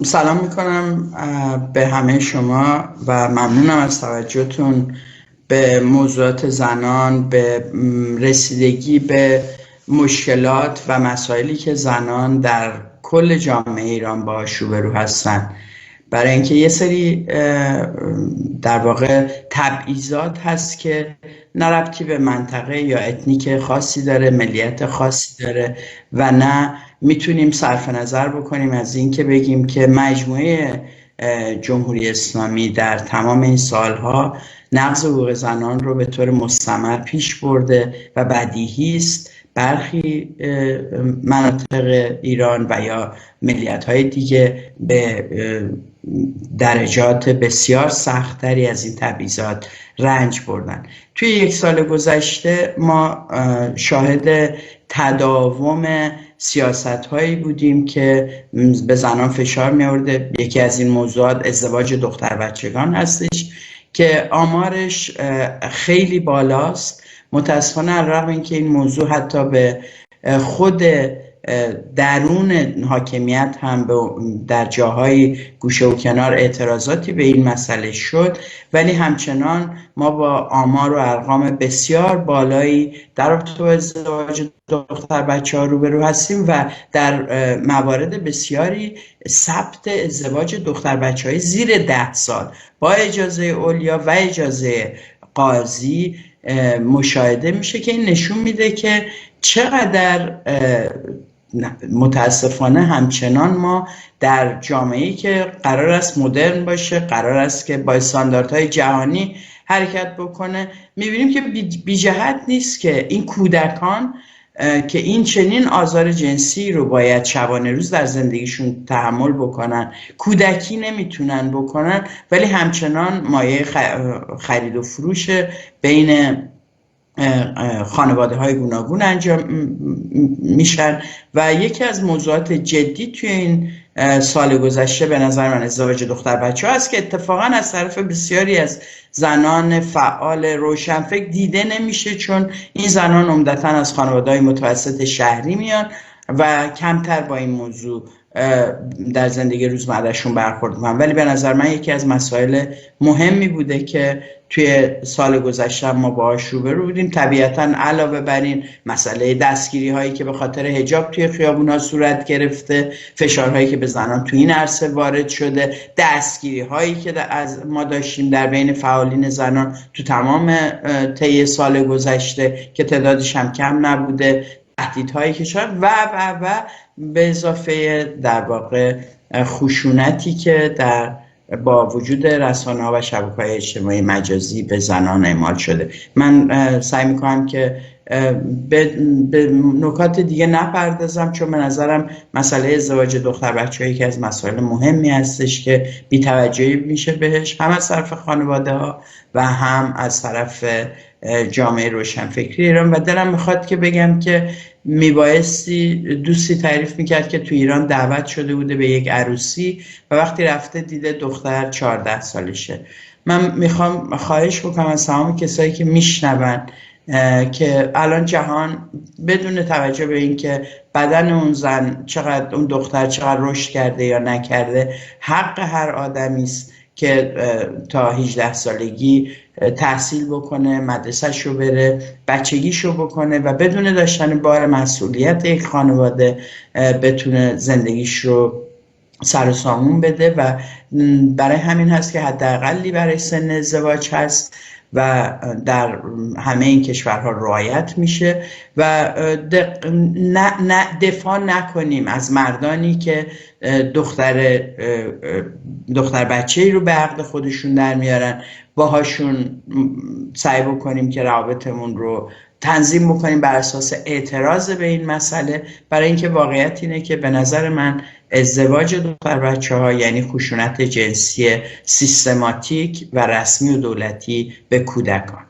سلام میکنم به همه شما و ممنونم از توجهتون به موضوعات زنان، به رسیدگی به مشکلات و مسائلی که زنان در کل جامعه ایران باهاش روبرو هستن. برای اینکه یه سری در واقع تبعیضات هست که نه ربطی به منطقه یا اتنیک خاصی داره، ملیت خاصی داره و نه میتونیم صرف نظر بکنیم از این که بگیم که مجموعه جمهوری اسلامی در تمام این سالها نقض حقوق زنان رو به طور مستمر پیش برده و بدیهی است برخی مناطق ایران و یا ملیت‌های دیگه به درجات بسیار سخت‌تری از این تبعیضات رنج بردن. توی یک سال گذشته ما شاهد تداوم سیاست‌هایی بودیم که به زنان فشار می‌آورده. یکی از این موضوعات ازدواج دختر بچگان هستش که آمارش خیلی بالاست. متاسفانه علیرغم اینکه این موضوع حتی به خود درون حاکمیت هم در جاهای گوشه و کنار اعتراضاتی به این مسئله شد، ولی همچنان ما با آمار و ارقام بسیار بالایی در رابطه با ازدواج دختر بچه ها روبرو هستیم و در موارد بسیاری ثبت ازدواج دختر بچه های زیر 10 سال با اجازه اولیا و اجازه قاضی مشاهده میشه که این نشون میده که چقدر متاسفانه همچنان ما در جامعه‌ای که قرار است مدرن باشه، قرار است که با استانداردهای جهانی حرکت بکنه، میبینیم که بی جهت نیست که این کودکان که این چنین آزار جنسی رو باید شبانه روز در زندگیشون تحمل بکنن، کودکی نمیتونن بکنن، ولی همچنان مایه خرید و فروش بین خانواده های گوناگون انجام میشن. و یکی از موضوعات جدی توی این سال گذشته به نظر من ازدواج دختر بچه ها است که اتفاقا از طرف بسیاری از زنان فعال روشنفکر دیده نمیشه، چون این زنان عمدتاً از خانواده های متوسط شهری میان و کمتر با این موضوع در زندگی روزمرهشون برخورد میکنن. ولی به نظر من یکی از مسائل مهمی بوده که توی سال گذشته ما باهاش روبرو بودیم. طبیعتاً علاوه بر این مسئله دستگیری هایی که به خاطر حجاب توی خیابون‌ها صورت گرفته، فشارهایی که به زنان توی این عرصه وارد شده، دستگیری هایی که از ما داشتیم در بین فعالین زنان تو تمام طی سال گذشته که تعدادش هم کم نبوده، تهدیدهایی که شد و به اضافه در واقع خشونتی که با وجود رسانه‌ها و شبکه‌های اجتماعی مجازی به زنان اعمال شده. من سعی می‌کنم که به نکات دیگه نپردازم، چون به نظرم مسئله ازدواج دختر بچه‌ها یکی از مسائل مهمی هستش که بی‌توجهی میشه بهش، هم از طرف خانواده‌ها و هم از طرف جامعه روشنفکری ایران. و دلم میخواد که بگم که میبایستی دوستی تعریف میکرد که تو ایران دعوت شده بوده به یک عروسی و وقتی رفته دیده دختر 14 سالشه. من میخوام خواهش بکنم از تمام کسایی که میشنون که الان جهان بدون توجه به این که بدن اون زن چقدر، اون دختر چقدر رشد کرده یا نکرده، حق هر آدمی است که تا 18 سالگی تحصیل بکنه، مدرسه‌ش رو بره، بچگیش رو بکنه و بدون داشتن بار مسئولیت یک خانواده بتونه زندگیش رو سر و سامون بده. و برای همین هست که حداقلی برای سن ازدواج هست و در همه این کشورها رعایت میشه و دفاع نکنیم از مردانی که دختر بچه‌ای رو به عقد خودشون در میارن، باهاشون سعی بکنیم که روابطمون رو تنظیم بکنیم بر اساس اعتراض به این مسئله، برای اینکه واقعیت اینه که به نظر من ازدواج دختر بچه‌ها یعنی خشونت جنسی سیستماتیک و رسمی و دولتی به کودکان.